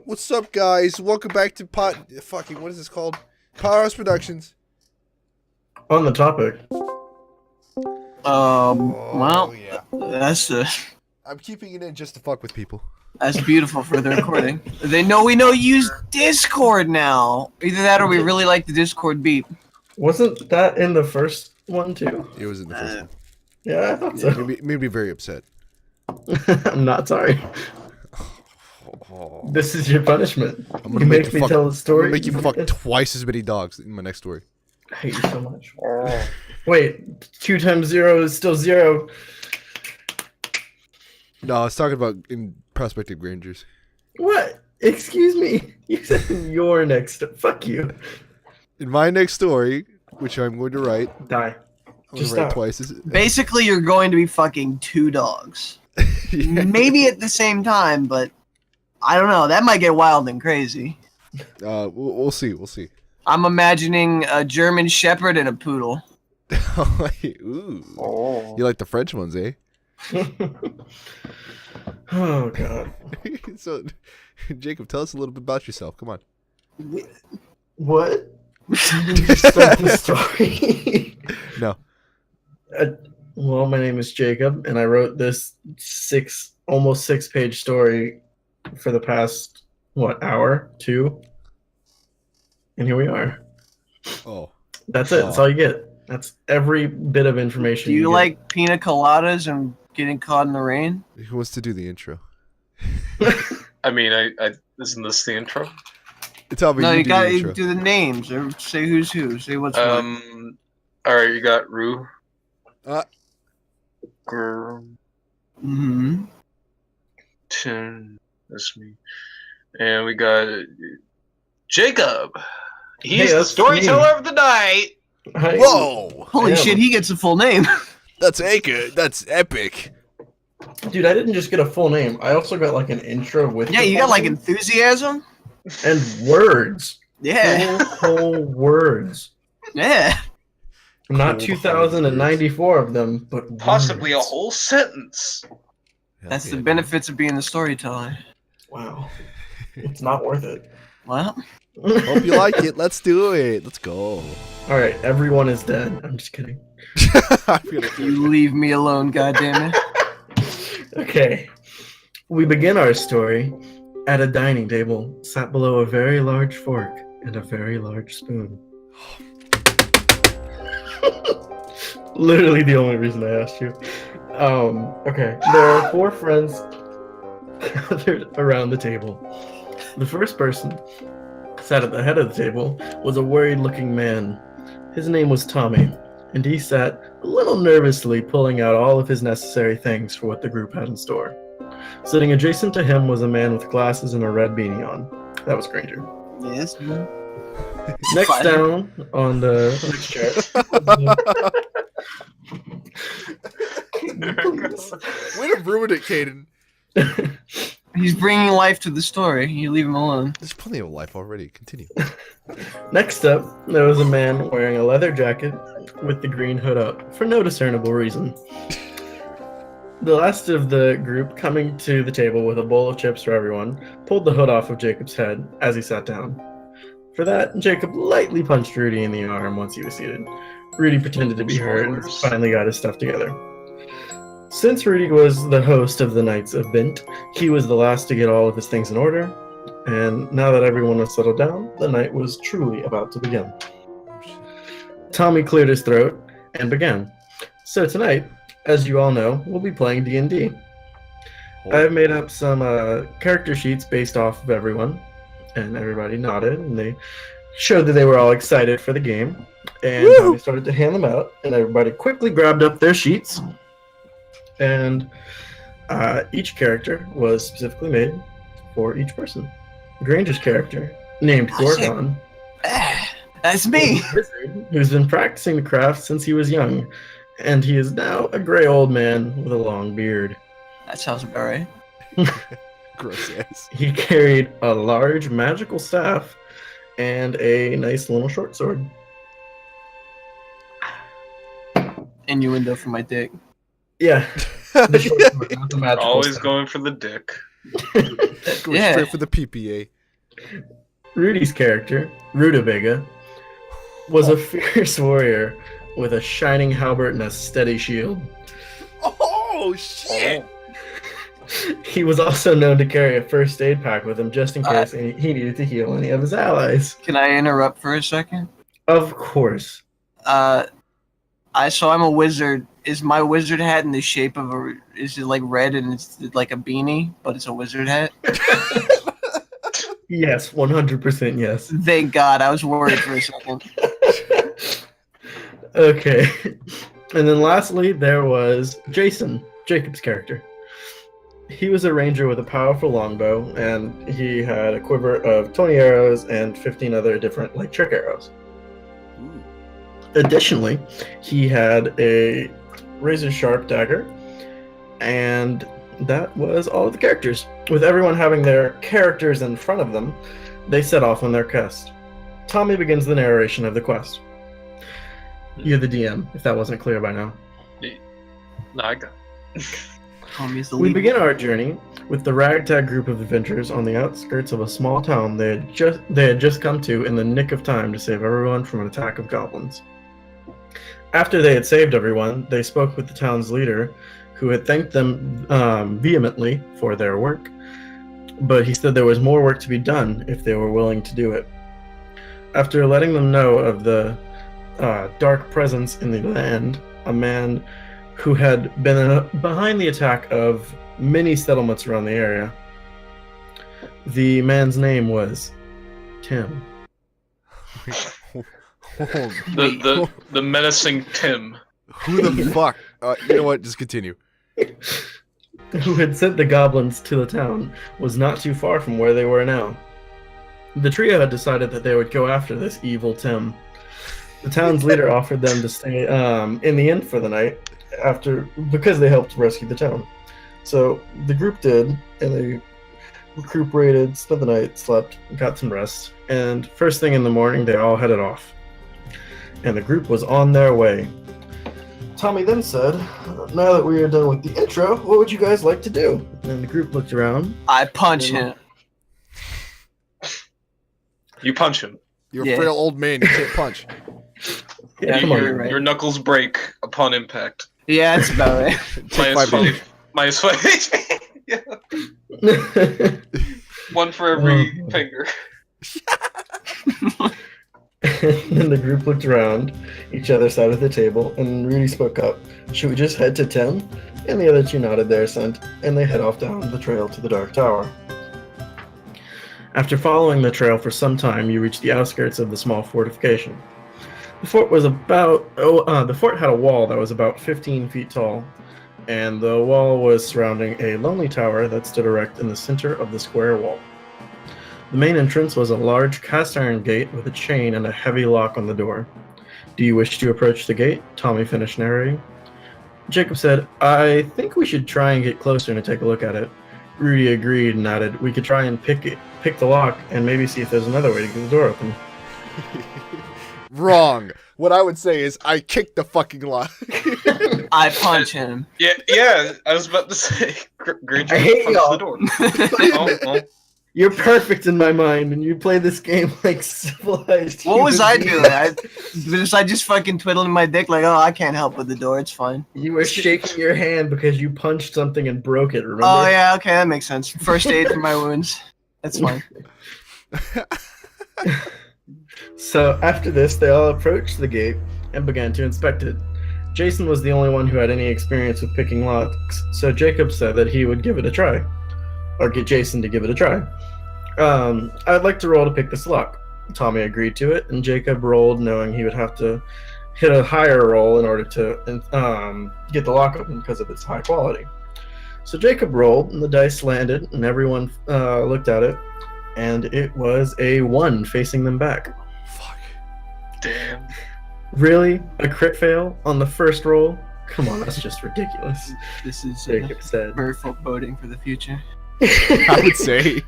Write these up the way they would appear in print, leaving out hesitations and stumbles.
What's up, guys? Welcome back to what is this called? Powerhouse Productions. On the topic. Yeah. That's I'm keeping it in just to fuck with people. that's beautiful for the recording. We know you use Discord now. Either that or we really like the Discord beat. Wasn't that in the first one too? It was in the first one. Yeah, I thought so. Made me very upset. I'm not sorry. Oh. This is your punishment. I'm You gonna make me tell the I'm story. gonna make you fuck twice as many dogs in my next story. I hate you so much. Wait, 2 times 0 is still 0. No, I was talking about in prospective Grangers. What? Excuse me. You said your next. Fuck you. In my next story, which I'm going to write, Die. I'm Just gonna write stop. twice. Basically, you're going to be fucking 2 dogs. Yeah. Maybe at the same time, but I don't know. That might get wild and crazy. We'll see. We'll see. I'm imagining a German Shepherd and a poodle. Ooh. Oh. You like the French ones, eh? Oh god. So, Jacob, tell us a little bit about yourself. Come on. What? You just start the story. No. Well, my name is Jacob, and I wrote this almost 6-page story for the past hour, 2, and here we are. Oh. That's it. That's all you get. That's every bit of information. Do you get. like pina coladas and getting caught in the rain? Who wants to do the intro? I mean, isn't this the intro? Tell me. No, you do the gotta intro. do the names or say who's who. Say what's what. All right, you got Rue. Mm-hmm. Tin. That's me. And we got Jacob. He's the that's storyteller me. of the night. Hi. Whoa! Holy Damn. shit, he gets a full name. That's That's epic. Dude, I didn't just get a full name. I also got like an intro with. Yeah, the you full got like name enthusiasm. and words. Yeah, Whole words. yeah. Not Cool 2,094 of them, but Possibly a words. whole sentence. That's the benefits of being the storyteller. Wow. It's not worth it. Well, Hope you like it. Let's do it. Let's go. All right, everyone is dead. I'm just kidding. I'm gonna you leave me alone, goddammit. Okay. We begin our story at a dining table, sat below a very large fork and a very large spoon. Literally the only reason I asked you. Okay. There are 4 friends gathered around the table. The first person sat at the head of the table was a worried-looking man. His name was Tommy, and he sat a little nervously pulling out all of his necessary things for what the group had in store. Sitting adjacent to him was a man with glasses and a red beanie on. That was Granger. Yes, man. Next Fine. down on the next chair. Way to ruin it, Caden. He's bringing life to the story. You leave him alone. There's plenty of life already. Continue. Next up, there was a man wearing a leather jacket with the green hood up for no discernible reason. The last of the group, coming to the table with a bowl of chips for everyone, pulled the hood off of Jacob's head as he sat down. For that, Jacob lightly punched Rudy in the arm once he was seated. Rudy pretended to be hurt and finally got his stuff together. Since Rudy was the host of the Knights of Bint, he was the last to get all of his things in order, and now that everyone was settled down, the night was truly about to begin. Tommy cleared his throat and began. So tonight, as you all know, we'll be playing D&D. I've made up some character sheets based off of everyone, and everybody nodded, and they showed that they were all excited for the game. And Tommy started to hand them out, and everybody quickly grabbed up their sheets. And each character was specifically made for each person. Granger's character, named Gorgon, That's me. was a wizard who's been practicing the craft since he was young, and he is now a gray old man with a long beard. That sounds about right. Gross ass. He carried a large magical staff and a nice little short sword. Innuendo for my dick. Yeah. The short sword, not the magical Always stuff. going for the dick. Going straight for the PPA. Rudy's character, Rutabaga, was a fierce warrior with a shining halberd and a steady shield. Oh shit! He was also known to carry a first aid pack with him just in case he needed to heal any of his allies. Can I interrupt for a second? Of course. So I'm a wizard. Is my wizard hat in the shape of a? Is it like red and it's like a beanie, but it's a wizard hat? Yes, 100% yes. Thank God. I was worried for a second. Okay. And then lastly, there was Jason, Jacob's character. He was a ranger with a powerful longbow, and he had a quiver of 20 arrows and 15 other different like trick arrows. Additionally, he had a razor-sharp dagger, and that was all of the characters. With everyone having their characters in front of them, they set off on their quest. Tommy begins the narration of the quest. You're the DM, if that wasn't clear by now. No, I got Tommy's the We lead. begin our journey with the ragtag group of adventurers on the outskirts of a small town they had just come to in the nick of time to save everyone from an attack of goblins. After they had saved everyone, they spoke with the town's leader, who had thanked them vehemently for their work, but he said there was more work to be done if they were willing to do it. After letting them know of the dark presence in the land, a man who had been behind the attack of many settlements around the area. The man's name was Tim. the menacing Tim. Who the fuck? You know what? Just continue. Who had sent the goblins to the town was not too far from where they were now. The trio had decided that they would go after this evil Tim. The town's leader offered them to stay in the inn for the night because they helped rescue the town. So the group did, and they recuperated, spent the night, slept, got some rest, and first thing in the morning they all headed off. And the group was on their way. Tommy then said, now that we are done with the intro, what would you guys like to do? And the group looked around. I punch him. You punch him. You're a frail old man. You can't punch. Yeah, come on. Your knuckles break upon impact. Yeah, that's about right. Minus five. Yeah. One for every finger. And then the group looked around each other's side of the table, and Rudy spoke up. Should we just head to 10? And the other two nodded their assent, and they head off down the trail to the Dark Tower. After following the trail for some time, you reach the outskirts of the small fortification. The fort had a wall that was about 15 feet tall, and the wall was surrounding a lonely tower that stood erect in the center of the square wall. The main entrance was a large cast iron gate with a chain and a heavy lock on the door. Do you wish to approach the gate? Tommy finished narrating. Jacob said, I think we should try and get closer and take a look at it. Rudy agreed and added, we could try and pick the lock and maybe see if there's another way to get the door open. Wrong. What I would say is I kicked the fucking lock. I punch him. Yeah, I was about to say, Granger I hate punched y'all. the door. Oh. You're perfect in my mind, and you play this game like civilized. What was I human doing? beings. Was I just fucking twiddling my dick like, oh, I can't help with the door, it's fine. You were shaking your hand because you punched something and broke it, remember? Oh yeah, okay, that makes sense. First aid for my wounds. That's fine. So after this, they all approached the gate and began to inspect it. Jason was the only one who had any experience with picking locks, so Jacob said that he would give it a try. Or get Jason to give it a try. I'd like to roll to pick this lock. Tommy agreed to it, and Jacob rolled knowing he would have to hit a higher roll in order to get the lock open because of its high quality. So Jacob rolled, and the dice landed, and everyone looked at it, and it was a 1 facing them back. Fuck. Damn. Really? A crit fail on the first roll? Come on, that's just ridiculous. This is Jacob said. very foreboding for the future. I would say.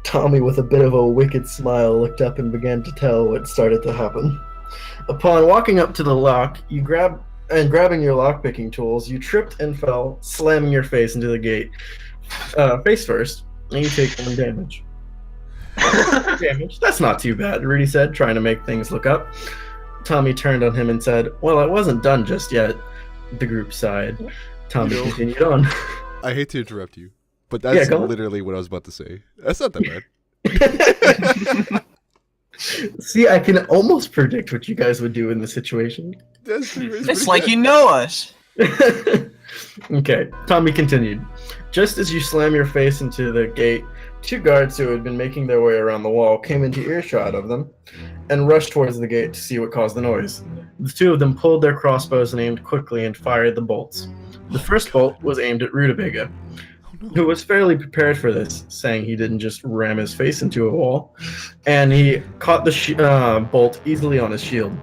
Tommy, with a bit of a wicked smile, looked up and began to tell what started to happen. Upon walking up to the lock, grabbing your lock-picking tools, you tripped and fell, slamming your face into the gate, face first, and you take 1 damage. Damage. That's not too bad, Rudy said, trying to make things look up. Tommy turned on him and said, well, I wasn't done just yet. The group sighed. Tommy continued on. I hate to interrupt you, but that's literally what I was about to say. That's not that bad. See, I can almost predict what you guys would do in this situation. It's like you know us. Okay, Tommy continued. Just as you slam your face into the gate, 2 guards who had been making their way around the wall came into earshot of them and rushed towards the gate to see what caused the noise. The 2 of them pulled their crossbows and aimed quickly and fired the bolts. The first bolt was aimed at Rutabaga, who was fairly prepared for this, saying he didn't just ram his face into a wall, and he caught the bolt easily on his shield.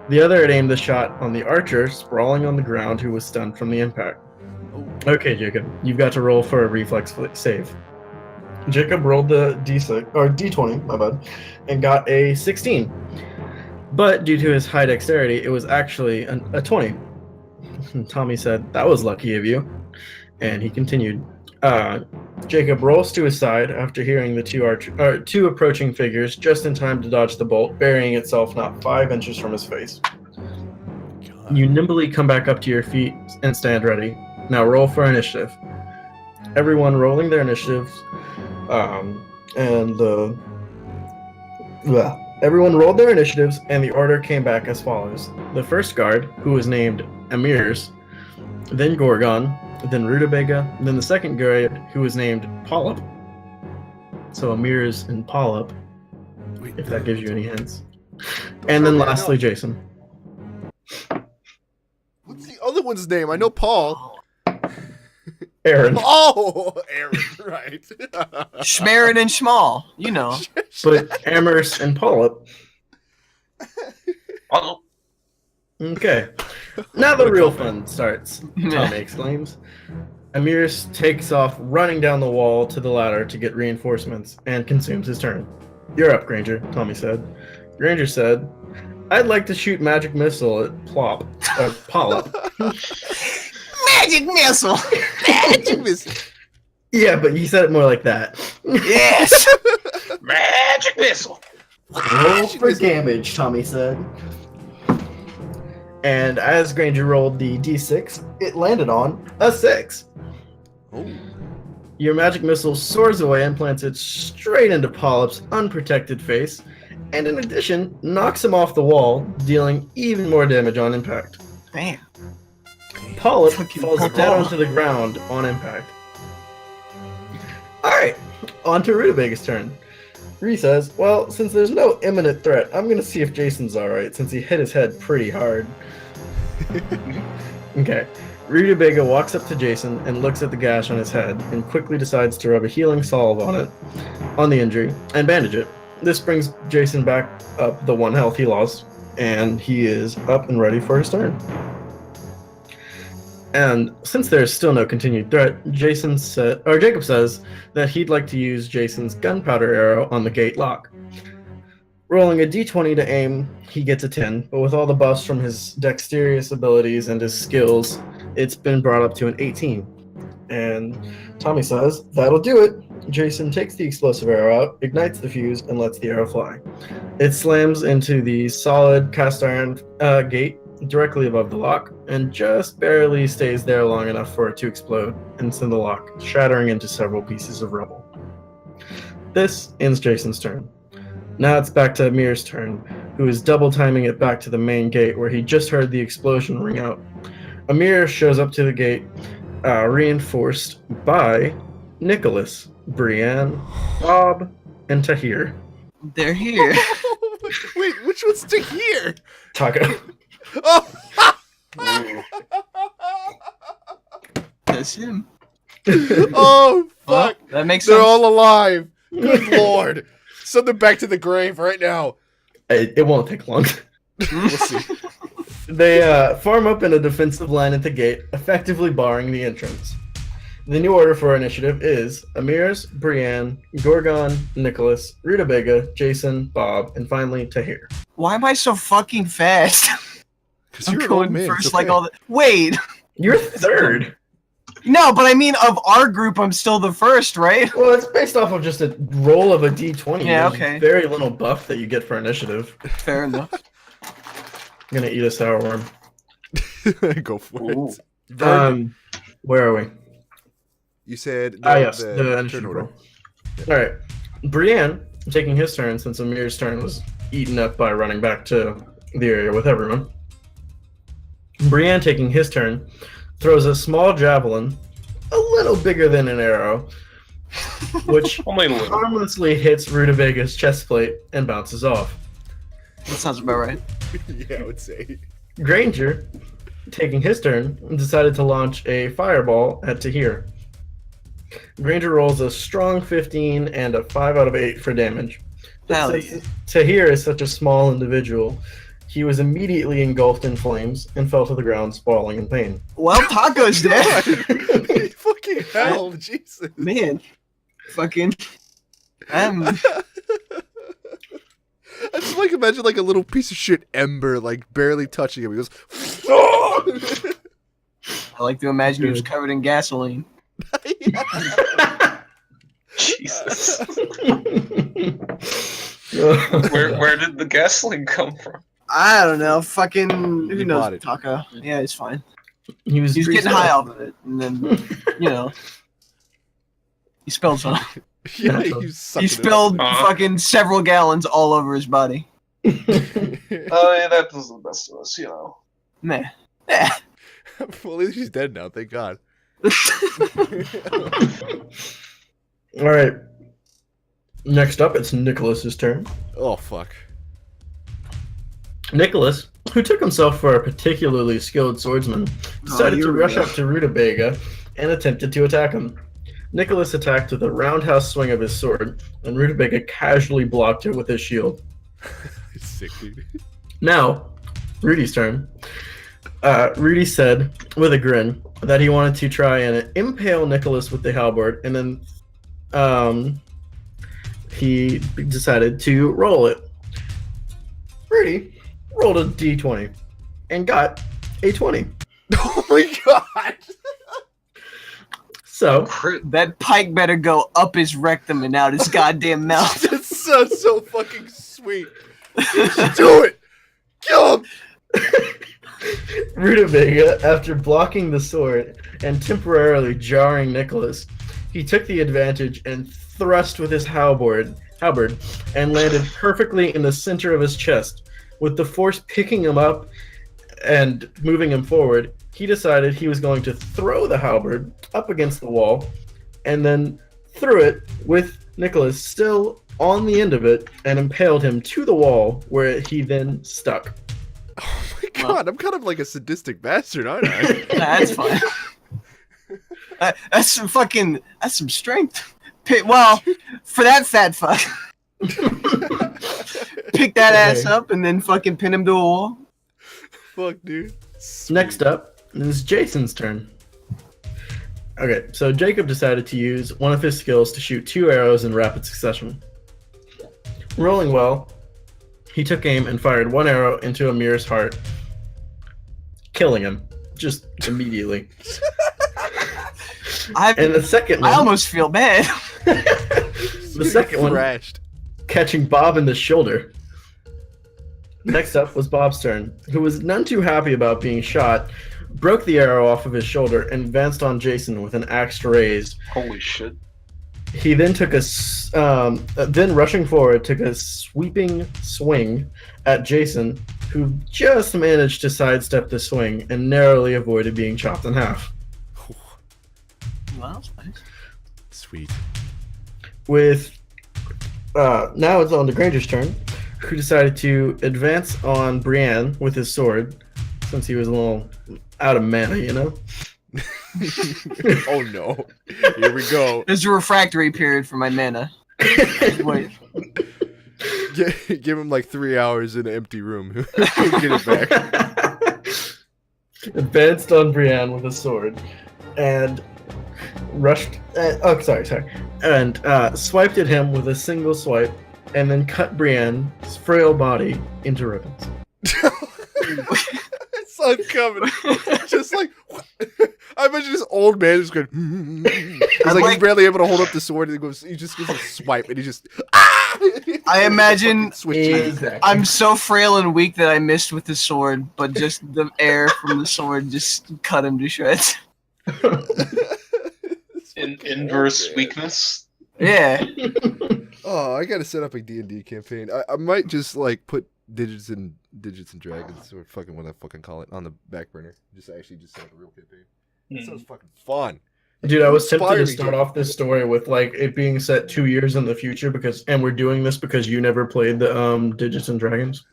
The other had aimed the shot on the archer, sprawling on the ground, who was stunned from the impact. Okay, Jacob, you've got to roll for a reflex save. Jacob rolled the D20, my bad, and got a 16. But due to his high dexterity, it was actually a 20. Tommy said, that was lucky of you. And he continued. Jacob rolls to his side after hearing the 2 approaching figures just in time to dodge the bolt, burying itself not 5 inches from his face. God. You nimbly come back up to your feet and stand ready. Now roll for initiative. Everyone rolling their initiatives, everyone rolled their initiatives, and the order came back as follows. The first guard, who was named Emirs, then Gorgon, then Rutabaga, then the second guard, who was named Polyp. So Emirs and Polyp, if that gives you any hints. And then lastly, Jason. What's the other one's name? I know Paul. Aaron. Oh, Aaron, right. Schmerin and Schmall, you know. But Amirs and Polyp. Uh-oh. Okay. Now the real fun starts, Tommy exclaims. Amirs takes off running down the wall to the ladder to get reinforcements and consumes his turn. You're up, Granger, Tommy said. Granger said, I'd like to shoot magic missile at Polyp. Magic missile! Magic missile. Yeah, but you said it more like that. Yes! Magic missile! Roll for damage, Tommy said. And as Granger rolled the d6, it landed on a 6. Oh. Your magic missile soars away and plants it straight into Polyp's unprotected face, and in addition, knocks him off the wall, dealing even more damage on impact. Damn. Polyp falls dead onto the ground on impact. Alright, on to Rutabaga's turn. Ree says, well, since there's no imminent threat, I'm gonna see if Jason's alright, since he hit his head pretty hard. Okay. Rutabaga walks up to Jason and looks at the gash on his head, and quickly decides to rub a healing salve on the injury, and bandage it. This brings Jason back up the 1 health he lost, and he is up and ready for his turn. And since there's still no continued threat, Jacob says that he'd like to use Jason's gunpowder arrow on the gate lock. Rolling a d20 to aim, he gets a 10, but with all the buffs from his dexterous abilities and his skills, it's been brought up to an 18. And Tommy says, that'll do it. Jason takes the explosive arrow out, ignites the fuse, and lets the arrow fly. It slams into the solid cast iron gate directly above the lock, and just barely stays there long enough for it to explode and send the lock shattering into several pieces of rubble. This ends Jason's turn. Now it's back to Amir's turn, who is double timing it back to the main gate where he just heard the explosion ring out. Amir shows up to the gate, reinforced by Nicholas, Brienne, Bob, and Tahir. They're here. Wait, which one's Tahir? Taco. Oh! That's him. Oh, fuck. Well, that makes They're sense. all alive. Good lord. Send them back to the grave right now. It won't take long. We'll see. They form up in a defensive line at the gate, effectively barring the entrance. The new order for our initiative is Amirs, Brienne, Gorgon, Nicholas, Rutabaga, Jason, Bob, and finally Tahir. Why am I so fucking fast? Because I'm you're an old going man. first It's like okay. all the... Wait! You're third. No, but I mean, of our group, I'm still the first, right? Well, it's based off of just a roll of a d20. Yeah, There's okay. very little buff that you get for initiative. Fair enough. I'm gonna eat a sour worm. Go for Ooh. it. Vern, Where are we? you said Yes, the the turn initiative order. roll. All right, Brienne taking his turn since Amir's turn was eaten up by running back to the area with everyone. Brienne taking his turn throws a small javelin, a little bigger than an arrow, which Only a little. harmlessly hits Rutabaga's chest plate and bounces off. That sounds about right. Yeah, I would say. Granger, taking his turn, decided to launch a fireball at Tahir. Granger rolls a strong 15 and a 5 out of 8 for damage. Hell But yeah. Tahir is such a small individual. He was immediately engulfed in flames and fell to the ground, sprawling in pain. Well, Taco's dead. Fucking hell, Jesus. Man. Fucking. I just like imagine like a little piece of shit ember like barely touching him. He goes. I like to imagine he was covered in gasoline. Jesus. Where did the gasoline come from? I don't know. Fucking. Who You knows? bought it. Taco. Yeah, it's fine. He was He's greased getting high up. off of it. And then, you know. He spilled some. Yeah, Natural. he He spilled fucking several gallons all over his body. Oh, yeah, that was the best of us, you know. Meh. Eh. Well, at least he's dead now. Thank God. All right. Next up, it's Nicholas's turn. Oh fuck. Nicholas, who took himself for a particularly skilled swordsman, decided here to we rush go. up to Rutabaga and attempted to attack him. Nicholas attacked with a roundhouse swing of his sword, and Rutabaga casually blocked it with his shield. It's sick, dude. Now, Rudy's turn. Rudy said, with a grin, that he wanted to try and impale Nicholas with the halberd, and then he decided to roll it. Rudy rolled a d20 and got a 20. Oh my God. So, Crit. That pike better go up his rectum and out his goddamn mouth. That sounds so fucking sweet. Do it. Kill him. Rutabaga, after blocking the sword and temporarily jarring Nicholas, he took the advantage and thrust with his halberd and landed perfectly in the center of his chest. With the force picking him up and moving him forward, he decided he was going to throw the halberd up against the wall and then threw it with Nicholas still on the end of it and impaled him to the wall where he then stuck. Oh my God, I'm kind of like a sadistic bastard, aren't I? That's fine. That's some fucking. That's some strength. Well, for that fat fuck. Pick that ass up and then fucking pin him to a wall. Fuck, dude. Sweet. Next up is Jason's turn. Okay, so Jacob decided to use one of his skills to shoot 2 arrows in rapid succession. Rolling well, he took aim and fired 1 arrow into Amir's heart, killing him just immediately. And the second one, I almost feel bad. the second one, Thrashed. catching Bob in the shoulder. Next up was Bob's turn, who was none too happy about being shot, broke the arrow off of his shoulder, and advanced on Jason with an axe raised. Holy shit. He then took then rushing forward, took a sweeping swing at Jason, who just managed to sidestep the swing and narrowly avoided being chopped in half. Well, that's nice. Sweet. With now it's on to Granger's turn, who decided to advance on Brienne with his sword, since he was a little out of mana, you know? Oh no. Here we go. There's a refractory period for my mana. Wait. Give him like 3 hours in an empty room. He'll get it back. Advanced on Brienne with a sword, and rushed. And swiped at him with a single swipe, and then cut Brienne's frail body into ribbons. It's sun coming. Just like, I imagine this old man just going. He's like he's barely able to hold up the sword. And he just goes a swipe, and he just. I imagine Exactly. I'm so frail and weak that I missed with the sword, but just the air from the sword just cut him to shreds. Inverse weakness. Yeah. Oh, I gotta set up a D&D campaign. I might just like put Digits and Dragons or fucking what I fucking call it on the back burner. Just set up a real campaign. That sounds fucking fun. Dude, I was tempted to Inspire me, start Jake. off this story with like it being set 2 years in the future and we're doing this because you never played the Digits and Dragons.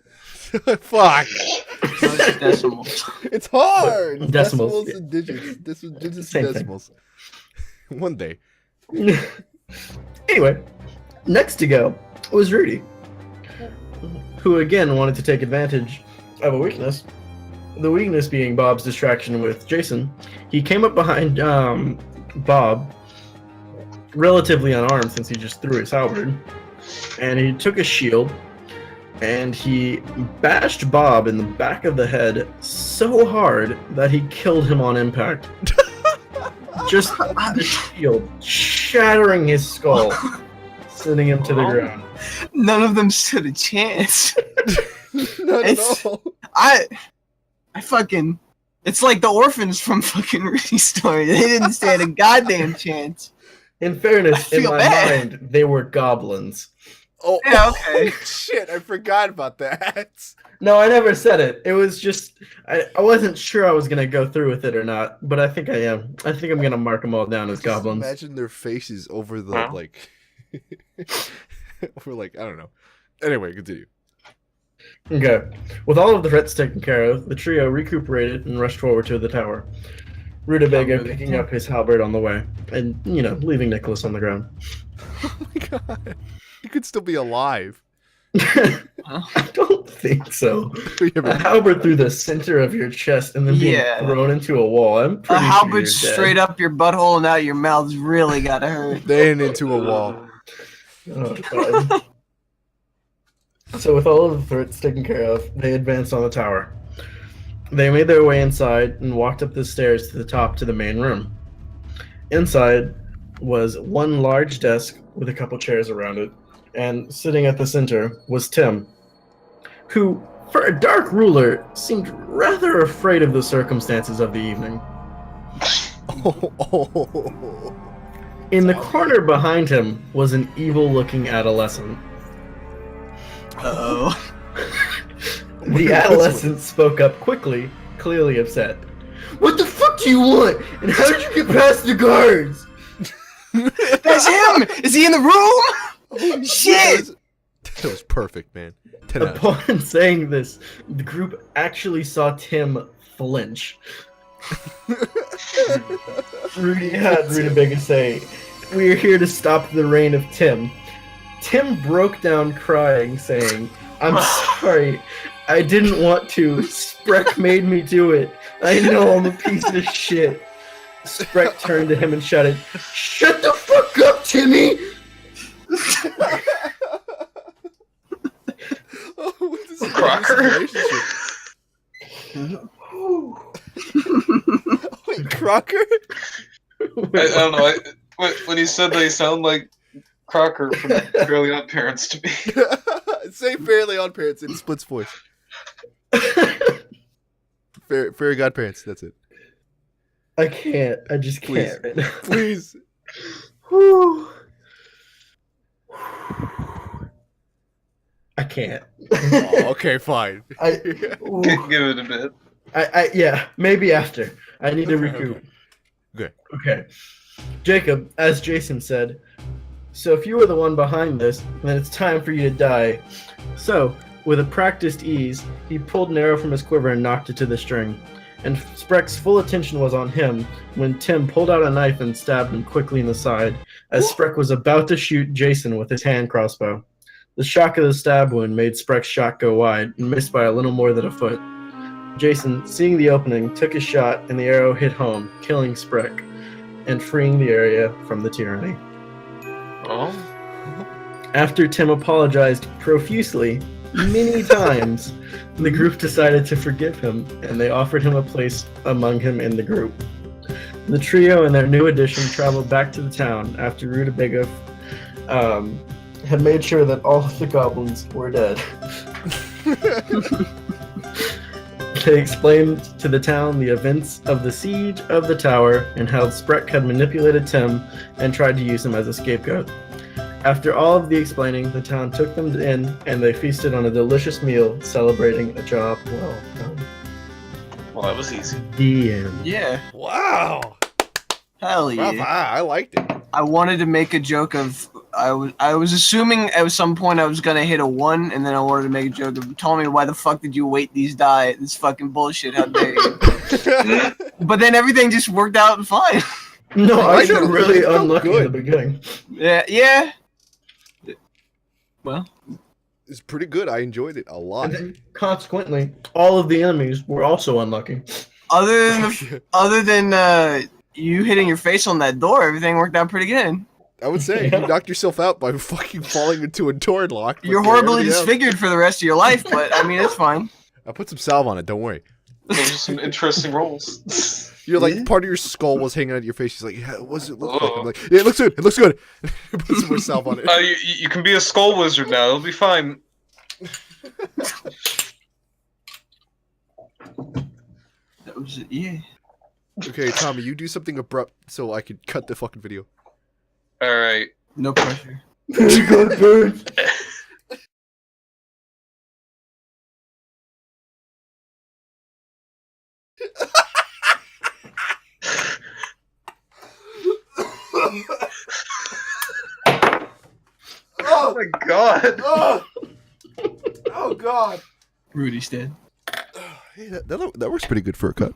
Fuck. Decimals. It's hard. Decimals. And digits. Digits and Same thing. decimals. One day. Anyway, next to go was Rudy, who again wanted to take advantage of a weakness. The weakness being Bob's distraction with Jason. He came up behind Bob, relatively unarmed since he just threw his halberd, and he took a shield and he bashed Bob in the back of the head so hard that he killed him on impact. Just the shield shattering his skull, sending him to the ground. None of them stood a chance. Not at all. I fucking. It's like the orphans from fucking Rudy's story. They didn't stand a goddamn chance. In fairness, I in feel my bad. mind, they were goblins. Oh, Yeah, okay. Shit, I forgot about that. No, I never said it. It was just I wasn't sure I was gonna go through with it or not, but I think I am. I think I'm gonna mark them all down as Just goblins. imagine their faces over the Huh? like, over like I don't know. Anyway, continue. Okay. With all of the threats taken care of, the trio recuperated and rushed forward to the tower. Rutabaga picking up his halberd on the way, and leaving Nicholas on the ground. Oh my god, he could still be alive. I don't think so. Yeah, A but- halberd through the center of your chest and then being Yeah. thrown into a wall. I'm A pretty halberd sure you're straight dead. up your butthole and out your mouth's really gotta hurt. Then into a wall. Oh, God. So with all of the threats taken care of, they advanced on the tower. They made their way inside and walked up the stairs to the top to the main room. Inside was one large desk with a couple chairs around it, and sitting at the center was Tim, who, for a dark ruler, seemed rather afraid of the circumstances of the evening. In the corner behind him was an evil-looking adolescent. Uh-oh. The adolescent spoke up quickly, clearly upset. What the fuck do you want? And how did you get past the guards? That's him! Is he in the room? Shit! That was perfect, man. 10 out of 10. Upon saying this, the group actually saw Tim flinch. Rudy had Rutabaga say, "We are here to stop the reign of Tim." Tim broke down crying, saying, "I'm sorry. I didn't want to. Spreck made me do it. I know I'm a piece of shit." Spreck turned to him and shouted, "Shut the fuck up, Timmy!" Oh, what is this Crocker? relationship? Wait, Crocker? I don't know. When he said they sound like Crocker from Fairly Odd Parents to me. Say Fairly Odd Parents in Split's voice. Fairy Godparents, that's it. I can't. I just can't. Right now. Please. Whew. I can't. Oh, okay, fine. Ooh. Give it a bit. Yeah, maybe after. I need to Okay, recoup. okay. Okay. Jacob, as Jason said, so if you were the one behind this, then it's time for you to die. So, with a practiced ease, he pulled an arrow from his quiver and knocked it to the string. And Spreck's full attention was on him when Tim pulled out a knife and stabbed him quickly in the side, as Spreck was about to shoot Jason with his hand crossbow. The shock of the stab wound made Spreck's shot go wide and missed by a little more than a foot. Jason, seeing the opening, took his shot and the arrow hit home, killing Spreck and freeing the area from the tyranny. Oh. After Tim apologized profusely, many times, the group decided to forgive him, and they offered him a place among him in the group. The trio and their new addition traveled back to the town after Rutabaga had made sure that all of the goblins were dead. They explained to the town the events of the siege of the tower and how Spreck had manipulated Tim and tried to use him as a scapegoat. After all of the explaining, the town took them in and they feasted on a delicious meal, celebrating a job well done. Well, that was easy. The end. Yeah. Wow. Hell yeah. Wow, I liked it. I wanted to make a joke of I was assuming at some point I was gonna hit a 1, and then I wanted to make a joke of tell me why the fuck did you weight these die? This fucking bullshit. How dare you? But then everything just worked out fine. No, I liked got it. really It felt unlucky in good. the beginning. Yeah. Well, It's pretty good. I enjoyed it a lot. And then, consequently, all of the enemies were also unlucky. other than you hitting your face on that door, everything worked out pretty good. I would say Yeah. you knocked yourself out by fucking falling into a door lock. You're horribly disfigured for the rest of your life, but I mean it's fine. I put some salve on it. Don't worry. Those are some interesting rolls. You're like, Yeah. part of your skull was hanging out of your face. She's like, yeah, what does it look like? I'm like, yeah, it looks good. It looks good. Put some more salve on it. You can be a skull wizard now. It'll be fine. That was it. Yeah. Okay, Tommy, you do something abrupt so I could cut the fucking video. All right. No pressure. Very good, bird. Oh my god. Oh God. Rudy's dead. Hey, that works pretty good for a cut.